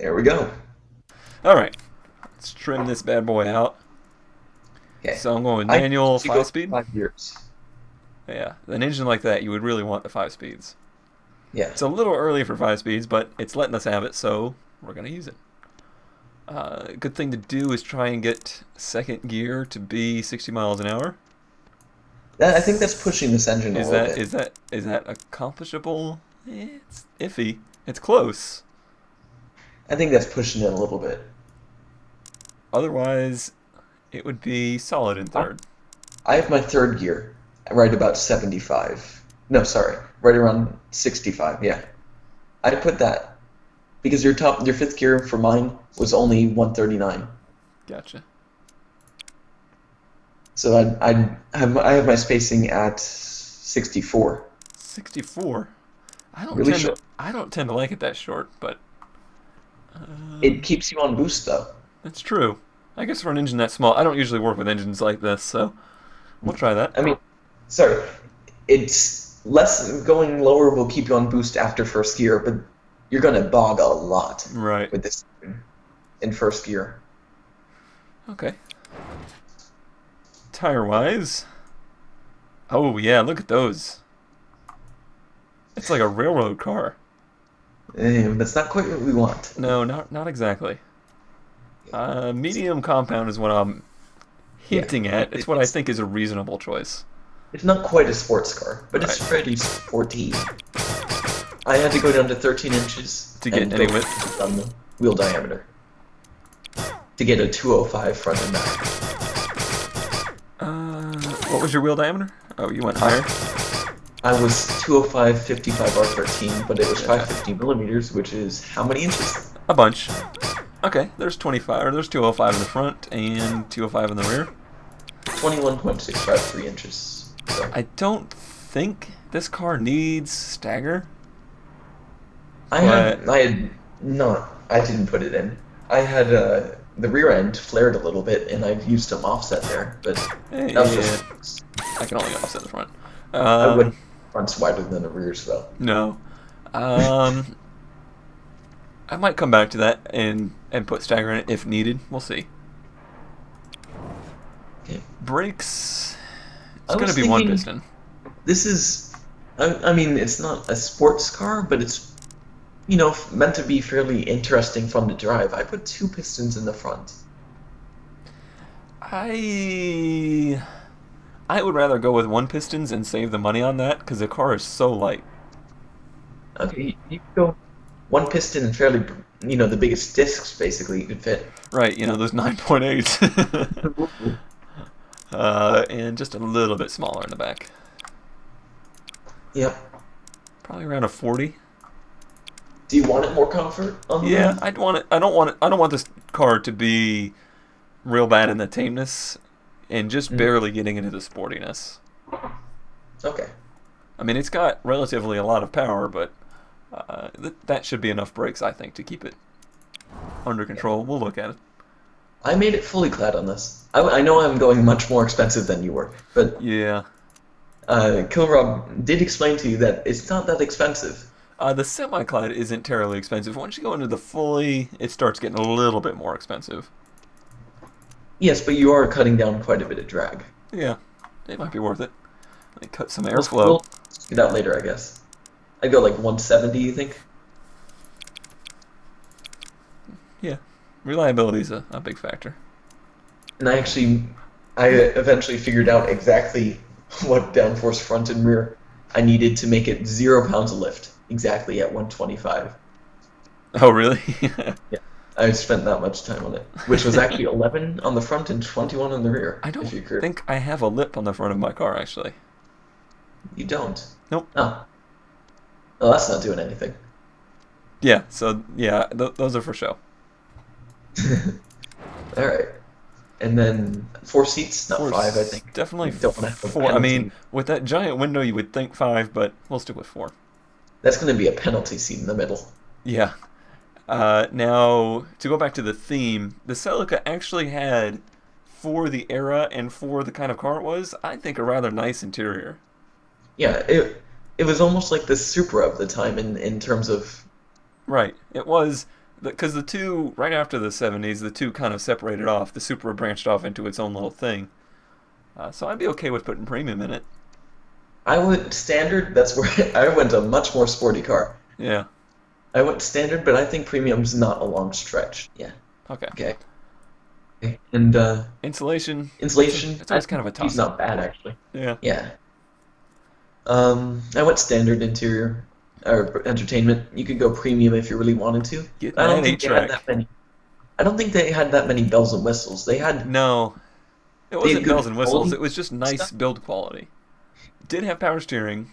There we go. All right, let's trim this bad boy out. Okay. So I'm going with I manual used to go 5-speed. 5 years. Yeah, an engine like that, you would really want the 5 speeds. Yeah. It's a little early for 5 speeds, but it's letting us have it, so we're going to use it. Good thing to do is try and get second gear to be 60 miles an hour. I think that's pushing this engine a Is little that bit. is that accomplishable? It's iffy. It's close. I think that's pushing it a little bit. Otherwise, it would be solid in third. I have my third gear right about 75. No, sorry, right around 65. Yeah, I put that because your fifth gear for mine was only 139. Gotcha. So I have my spacing at 64. 64. Really short. I don't tend to like it that short, but It keeps you on boost though. that's true. I guess for an engine that small, I don't usually work with engines like this, so we'll try that. I mean, sorry, it's less going lower will keep you on boost after first gear, but you're gonna bog a lot Right. with this in first gear. Okay. Tire-wise, oh yeah, look at those. It's like a railroad car. That's not quite what we want. No, not exactly. Medium compound is what I'm hinting Yeah. at. It's what I think is a reasonable choice. It's not quite a sports car, but it's pretty sporty. I had to go down to 13 inches To get and any go width? on the wheel diameter to get a 205 front and back. What was your wheel diameter? Oh, you went higher. I was 205 55 R13, but it was 550 millimeters, which is how many inches? A bunch. Okay, there's 25, or there's 205 in the front and 205 in the rear. 21.653 inches. So. I don't think this car needs stagger. I didn't put it in. I had the rear end flared a little bit, and I used some offset there, but that was just. I can only offset the front. I wouldn't front's wider than the rears though. No. I might come back to that and put stagger in it if needed. We'll see. Okay. Brakes. I It's going was to be one thinking- piston. This is, I mean, it's not a sports car, but it's, meant to be fairly interesting, fun to drive. I put 2 pistons in the front. I would rather go with 1 pistons and save the money on that because the car is so light. Okay, you could go 1 piston and fairly, the biggest discs basically you could fit. Right, those 9.8s. And just a little bit smaller in the back. Yep. Probably around a 40. Do you want it more comfort on the Yeah, roof? I'd want it. I don't want this car to be real bad in the tameness and just barely getting into the sportiness. Okay. I mean, it's got relatively a lot of power, but that should be enough brakes, I think, to keep it under control. We'll look at it. I made it fully clad on this. I know I'm going much more expensive than you were, but Yeah. Kilrob did explain to you that it's not that expensive. The semi-clad isn't terribly expensive. Once you go into the fully, it starts getting a little bit more expensive. Yes, but you are cutting down quite a bit of drag. Yeah, it might be worth it. They cut some We'll airflow. get that later, I guess. I'd go like 170, you think? Yeah, reliability is a big factor. And I eventually figured out exactly what downforce front and rear I needed to make it 0 pounds of lift, exactly at 125. Oh, really? Yeah, I spent that much time on it, which was actually 11 on the front and 21 on the rear. I don't if you could. think I have a lip on the front of my car, actually. You don't? Nope. Oh. Well, that's not doing anything. Yeah, so, yeah, those are for show. All right. And then 4 seats, not 5, I think. Definitely You don't wanna have a 4. I mean, penalty. with that giant window, you would think 5, but we'll stick with 4. That's going to be a penalty seat in the middle. Yeah. Now, to go back to the theme, the Celica actually had, for the era and for the kind of car it was, I think a rather nice interior. Yeah, it was almost like the Supra of the time in terms of... Right. It was Because the two, right after the 70s, the two kind of separated off. The Supra branched off into its own little thing. So I'd be okay with putting premium in it. I went standard. That's where I went a much more sporty car. Yeah. I went standard, but I think premium's not a long stretch. Yeah. Okay. Okay. And Insulation. insulation. It's always kind of a toss-up. He's not bad actually. Yeah. Yeah. I went standard interior or entertainment. You could go premium if you really wanted to. Get I don't that think they had 8-track. that many. I don't think they had that many bells and whistles. They had No. It They wasn't had bells good and whistles. quality It was just nice stuff. build quality. It did have power steering.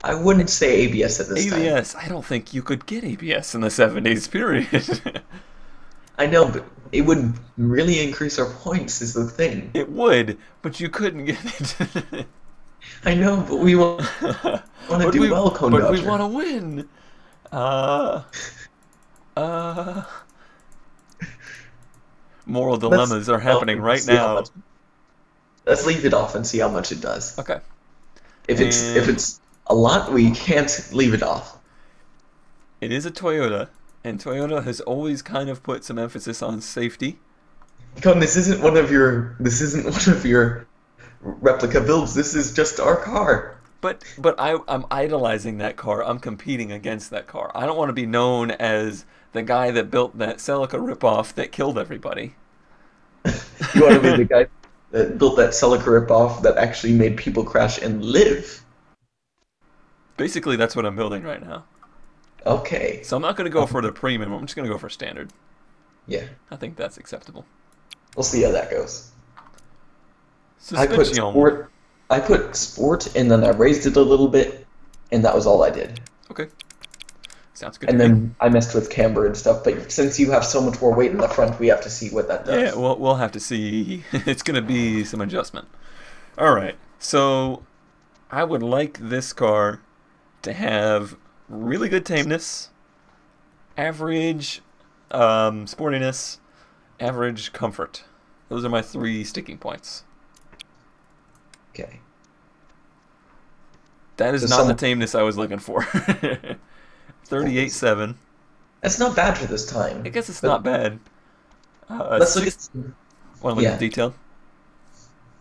I wouldn't say ABS at this time. ABS. I don't think you could get ABS in the 70s, period. I know, but it would really increase our points is the thing. It would, but you couldn't get it. I know, but we want to do well, Cone But we Dodger. want to win. Uh, moral dilemmas are happening right see how now. much- Let's leave it off and see how much it does. Okay. If it's a lot, we can't leave it off. It is a Toyota, and Toyota has always kind of put some emphasis on safety. Cone, this isn't one of your replica builds. This is just our car. But I'm idolizing that car. I'm competing against that car. I don't want to be known as the guy that built that Celica ripoff that killed everybody. You want to be the guy that built that Celica ripoff that actually made people crash and live. Basically, that's what I'm building right now. Okay. So I'm not going to go for the premium. I'm just going to go for standard. Yeah. I think that's acceptable. We'll see how that goes. I put Suspension. sport. I put sport, and then I raised it a little bit, and that was all I did. Okay. Sounds good And to me. then I messed with camber and stuff. But since you have so much more weight in the front, we have to see what that does. Yeah, we'll have to see. It's going to be some adjustment. All right. So I would like this car to have really good tameness, average sportiness, average comfort. Those are my 3 sticking points. Okay. That is So not some- the tameness I was looking for. 38.7. That's not bad for this time. I guess it's But not bad. Let's look at Want to look yeah. at the detail?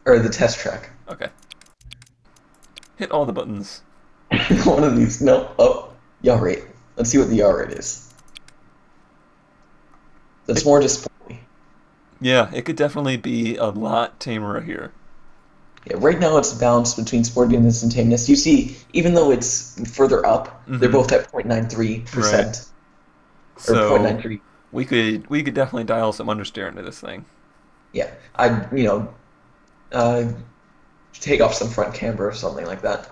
or the test track. Okay. Hit all the buttons. One of these. No. Oh, yaw rate. Let's see what the yaw rate is. That's more just sporty. Yeah, it could definitely be a lot tamer here. Yeah, right now it's balanced between sportiness and tameness. You see, even though it's further up, they're Mhm. both at 0.93%. Or So 0.93. we could definitely dial some understeer into this thing. Yeah, take off some front camber or something like that.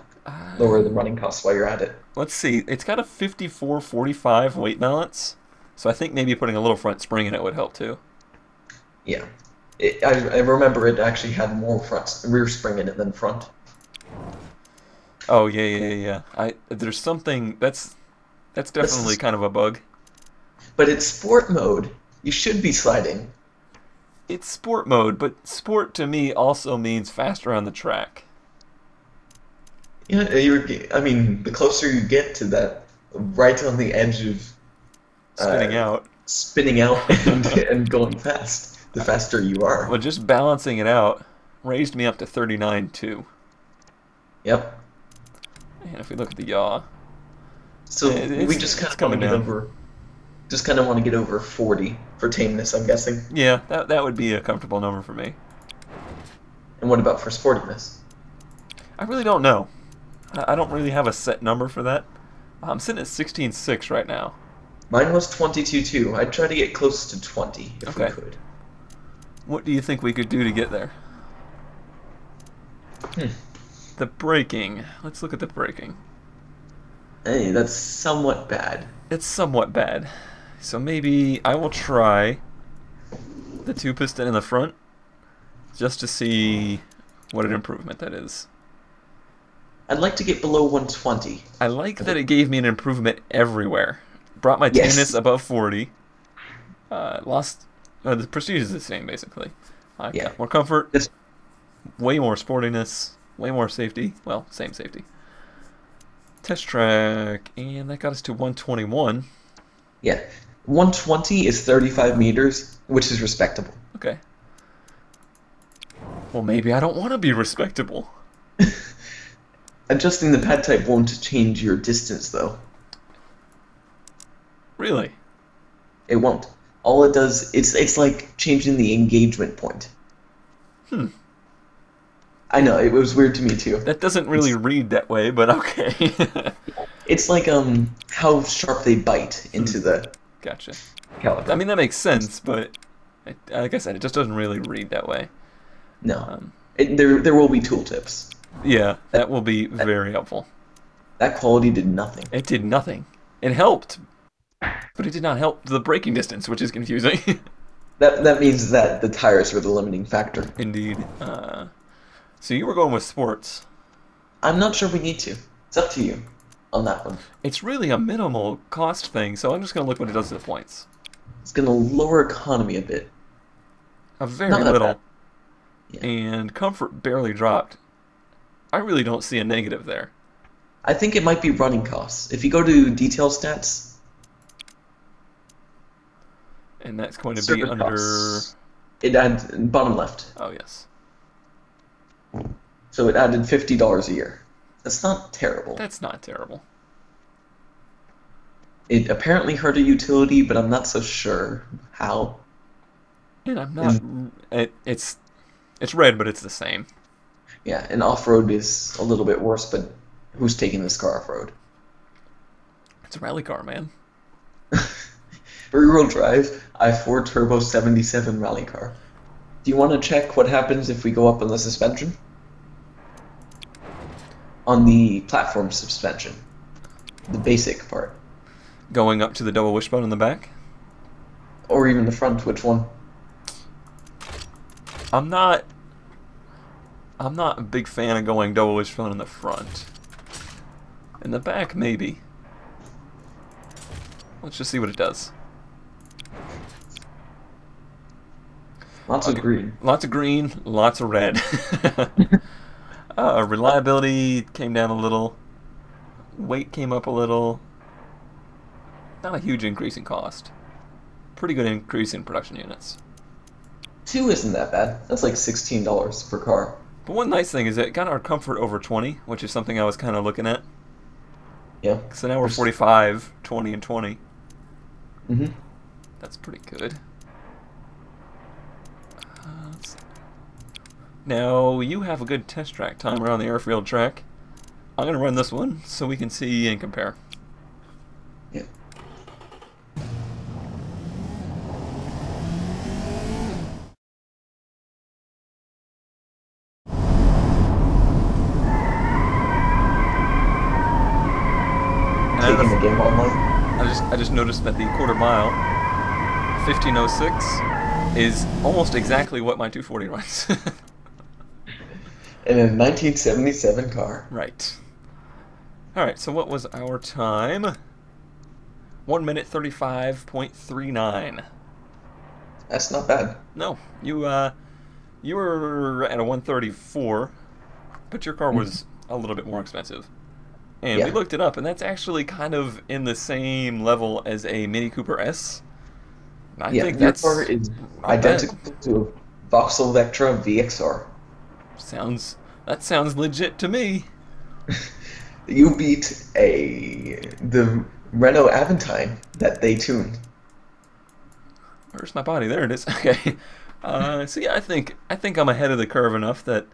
Lower the running costs while you're at it. Let's see. It's got a 54-45 weight balance, so I think maybe putting a little front spring in it would help too. Yeah. I remember it actually had more rear spring in it than front. Oh yeah. There's something that's definitely kind of a bug. But it's sport mode. You should be sliding. It's sport mode, but sport to me also means faster on the track. Yeah, the closer you get to that, right on the edge of spinning out and going fast, the faster you are. Well, just balancing it out raised me up to 39.2. Yep. And if we look at the yaw, So It's- we just kind it's of want to coming get down. over, get over 40 for tameness, I'm guessing. yeah, that would be a comfortable number for me. And what about for sportiness? I really don't know. I don't really have a set number for that. I'm sitting at 16.6 right now. Mine was 22.2. I'd try to get close to 20 if we Okay. could. What do you think we could do to get there? The braking. Let's look at the braking. Hey, that's somewhat bad. It's somewhat bad. So maybe I will try the 2-piston in the front just to see what an improvement that is. I'd like to get below 120. I like that it gave me an improvement everywhere. Brought my Yes. tameness above 40. The prestige is the same basically. I Yeah. got more comfort, This, way more sportiness, way more safety. Well, same safety. Test track, and that got us to 121. yeah. 120 is 35 meters, which is respectable. Okay. Well, maybe I don't want to be respectable. Adjusting the pad type won't change your distance, though. Really? It won't. All it does, it's like changing the engagement point. I know, it was weird to me, too. That doesn't really read that way, but okay. It's like how sharp they bite into the Gotcha. caliper. I mean, that makes sense, but like I said, it just doesn't really read that way. No. There will be tooltips. Yeah, that will be very helpful. That quality did nothing. It did nothing. It helped, but it did not help the braking distance, which is confusing. That means that the tires were the limiting factor. Indeed. So you were going with sports. I'm not sure we need to. It's up to you on that one. It's really a minimal cost thing, so I'm just going to look what it does to the points. It's going to lower economy a bit. A very Not that little. bad. Yeah. And comfort barely dropped. I really don't see a negative there. I think it might be running costs. If you go to detail stats, And that's going to be service under... costs, it added bottom left. Oh, yes. So it added $50 a year. That's not terrible. That's not terrible. It apparently hurt a utility, but I'm not so sure how. And I'm not... It's red, but it's the same. Yeah, and off-road is a little bit worse, but who's taking this car off-road? It's a rally car, man. Rear-wheel drive, i4 Turbo 77 rally car. Do you want to check what happens if we go up on the suspension? On the platform suspension. The basic part. Going up to the double wishbone in the back? Or even the front, which one? I'm not a big fan of going double wishbone in the front. In the back, maybe. Let's just see what it does. Lots of green. Lots of green, lots of red. Reliability came down a little. Weight came up a little. Not a huge increase in cost. Pretty good increase in production units. 2 isn't that bad. That's like $16 per car. But one nice thing is it got our comfort over 20, which is something I was kind of looking at. Yeah. So now we're 45, 20, and 20. Mm-hmm. That's pretty good. Now, you have a good test track time around the airfield track. I'm going to run this one so we can see and compare. Yeah. Taking the game online. I just noticed that the quarter mile, 15:06, is almost exactly what my 240 runs. In a 1977 car. Right. Alright, so what was our time? 1 minute 35.39. That's not bad. No, you were at a 134, but your car was a little bit more expensive. And Yeah. we looked it up, and that's actually kind of in the same level as a Mini Cooper S. I Yeah, think your that's car is not identical to a Vauxhall Vectra VXR. That sounds legit to me. You beat the Renault Aventine that they tuned. Where's my body? There it is. Okay. So yeah, I think I'm ahead of the curve enough that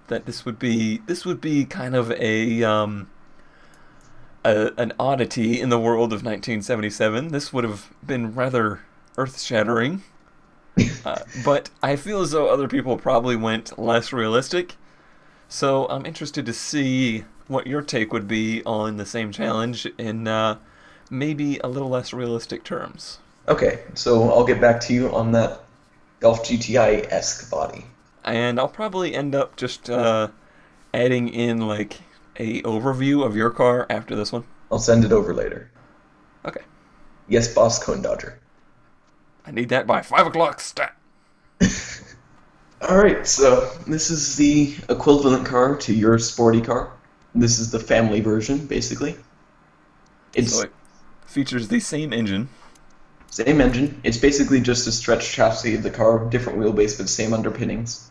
this would be kind of an oddity in the world of 1977. This would have been rather earth-shattering. But I feel as though other people probably went less realistic. So I'm interested to see what your take would be on the same challenge in maybe a little less realistic terms. Okay, so I'll get back to you on that Golf GTI-esque body. And I'll probably end up just adding in like a overview of your car after this one. I'll send it over later. Okay. Yes, boss, Cone Dodger. I need that by 5 o'clock stat. Alright, so this is the equivalent car to your sporty car. This is the family version, basically. So it features the same engine. Same engine. It's basically just a stretched chassis of the car, different wheelbase, but same underpinnings.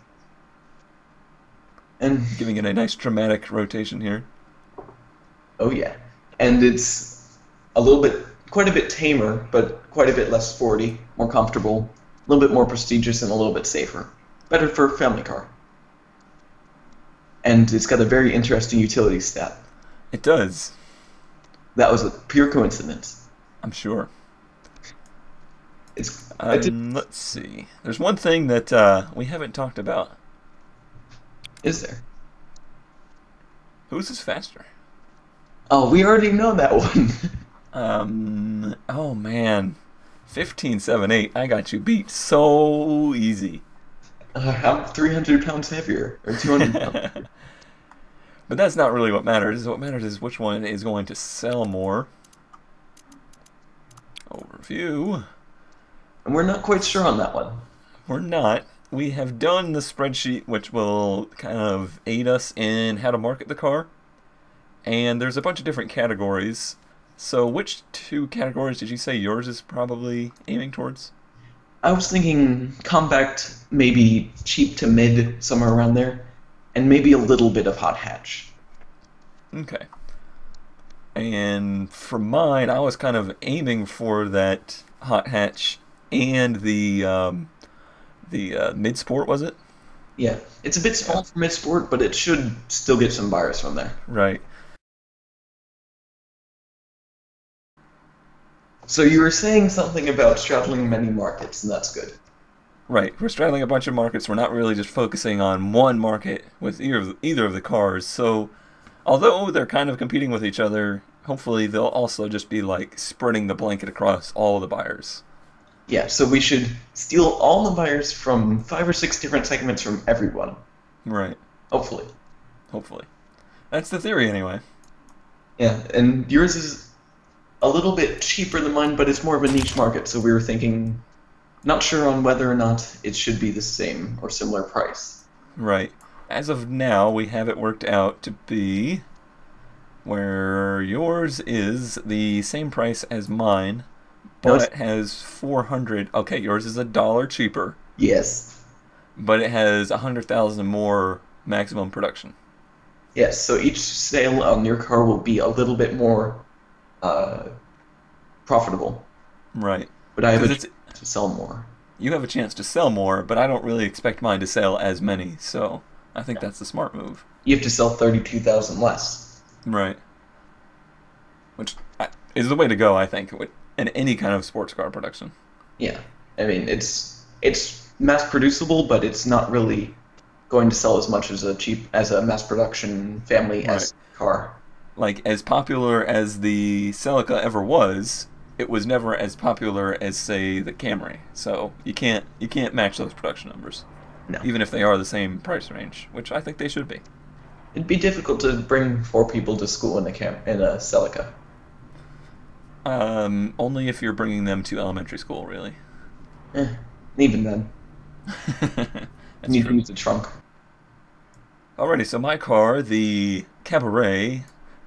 And Giving it a nice dramatic rotation here. oh yeah, and it's a little bit, quite a bit tamer, but quite a bit less sporty, more comfortable, a little bit more prestigious, and a little bit safer. Better for a family car. And it's got a very interesting utility stat. It does. That was a pure coincidence. I'm sure. It's Let's see. There's one thing that we haven't talked about. is there? Whose is faster? Oh, we already know that one. Oh man. 15.78. I got you beat so easy. I'm 300 pounds heavier, or 200 pounds. But that's not really what matters. What matters is which one is going to sell more. Overview. And we're not quite sure on that one. We're not. We have done the spreadsheet, which will kind of aid us in how to market the car. And there's a bunch of different categories. So which two categories did you say yours is probably aiming towards? I was thinking compact, maybe cheap to mid, somewhere around there, and maybe a little bit of hot hatch. Okay. And for mine, I was kind of aiming for that hot hatch and the mid sport, was it? Yeah, it's a bit small for mid sport, but it should still get some buyers from there. Right. So you were saying something about straddling many markets, and that's good. Right. We're straddling a bunch of markets. We're not really just focusing on one market with either of the cars. So although they're kind of competing with each other, hopefully they'll also just be like spreading the blanket across all the buyers. Yeah, so we should steal all the buyers from 5 or 6 different segments from everyone. Right. Hopefully. Hopefully. That's the theory anyway. Yeah, and yours is a little bit cheaper than mine, but it's more of a niche market, so we were thinking, not sure on whether or not it should be the same or similar price. Right. As of now, we have it worked out to be where yours is the same price as mine, but it has 400. Okay, yours is $1 cheaper, Yes. but it has 100,000 more maximum production. Yes, so each sale on your car will be a little bit more profitable, Right. but I have a 'Cause chance to sell more. You have a chance to sell more, but I don't really expect mine to sell as many, so I think that's the smart move. You have to sell 32,000 less. Right. Which is the way to go, I think, in any kind of sports car production. Yeah, I mean it's mass producible, but it's not really going to sell as much as a mass production family S car. Like, as popular as the Celica ever was, it was never as popular as, say, the Camry. So you can't match those production numbers, No. even if they are the same price range, which I think they should be. It'd be difficult to bring 4 people to school in a Celica. Only if you're bringing them to elementary school, really. Even then, That's you need true. to use the trunk. Alrighty, so my car, the Cabaret,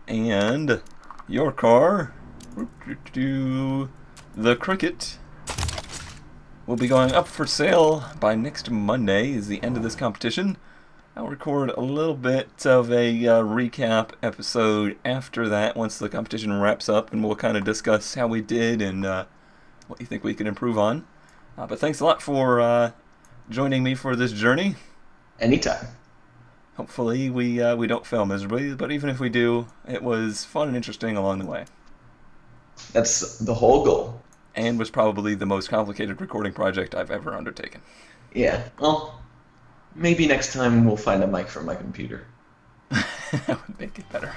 and your car, the Cricket, will be going up for sale by next Monday, is the end of this competition. I'll record a little bit of a recap episode after that once the competition wraps up, and we'll kind of discuss how we did and what you think we can improve on. But thanks a lot for joining me for this journey. Anytime. Hopefully we don't fail miserably, but even if we do, it was fun and interesting along the way. That's the whole goal. And was probably the most complicated recording project I've ever undertaken. Yeah, well, maybe next time we'll find a mic from my computer. That would make it better.